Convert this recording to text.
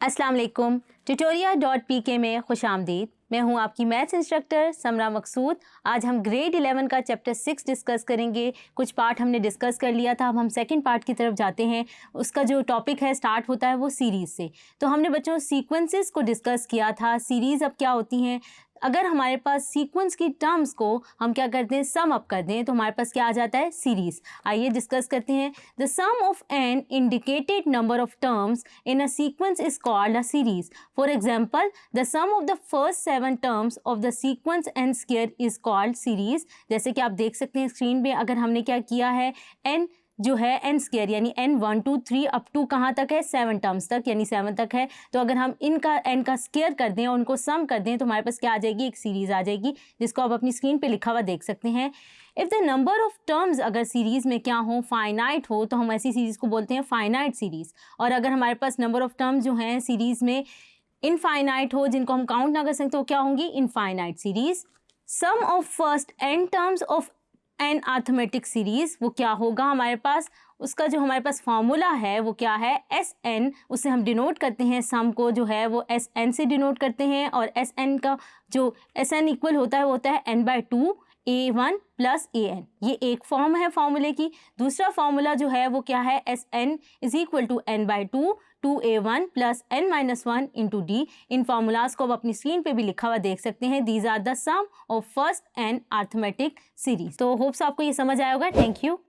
अस्सलाम वालेकुम। ट्यूटोरिया.pk में खुशामदीद। मैं हूं आपकी मैथ्स इंस्ट्रक्टर समरा मकसूद। आज हम ग्रेड 11 का चैप्टर 6 डिस्कस करेंगे। कुछ पार्ट हमने डिस्कस कर लिया था, अब हम सेकंड पार्ट की तरफ जाते हैं। उसका जो टॉपिक है स्टार्ट होता है वो सीरीज़ से। तो हमने बच्चों सीक्वेंसेस को डिस्कस किया था। सीरीज़ अब क्या होती हैं, अगर हमारे पास सीक्वेंस की टर्म्स को हम क्या करते हैं सम अप कर दें तो हमारे पास क्या आ जाता है सीरीज़। आइए डिस्कस करते हैं। The sum of an indicated number of terms in a sequence is called a series. For example, the sum of the first 7 terms of the sequence n square is called series. जैसे कि आप देख सकते हैं screen पे, अगर हमने क्या किया है एन जो है एन स्क्वायर यानी एन 1 2 3 अप टू कहाँ तक है 7 टर्म्स तक यानी 7 तक है। तो अगर हम इनका एन का स्क्वायर कर दें और उनको सम कर दें तो हमारे पास क्या आ जाएगी, एक सीरीज आ जाएगी, जिसको आप अपनी स्क्रीन पे लिखा हुआ देख सकते हैं। If the number of terms अगर सीरीज़ में क्या हो, फाइनाइट हो, तो हम ऐसी सीरीज़ को बोलते हैं फाइनाइट सीरीज़। और अगर हमारे पास नंबर ऑफ टर्म्स जो हैं सीरीज़ में इनफाइनाइट हो, जिनको हम काउंट ना कर सकते, तो क्या होंगी, infinite series. Sum of first n terms of an arithmetic series वो क्या होगा हमारे पास, उसका जो हमारे पास फॉर्मूला है वो क्या है, एस एन। उससे हम डिनोट करते हैं सम को जो है वो एस एन से डिनोट करते हैं। और एस एन का जो एस एन इक्वल होता है वो होता है n/2 a1 plus A N. ये एक फॉर्म है फॉर्मूले की। दूसरा फॉर्मूला जो है वो क्या है, S n is equal to n/2 2a1 plus n-1 into d. इन फार्मूलाज को आप अपनी स्क्रीन पे भी लिखा हुआ देख सकते हैं। These are the sum of first n arithmetic series. तो होप्स आपको ये समझ आया होगा। Thank you.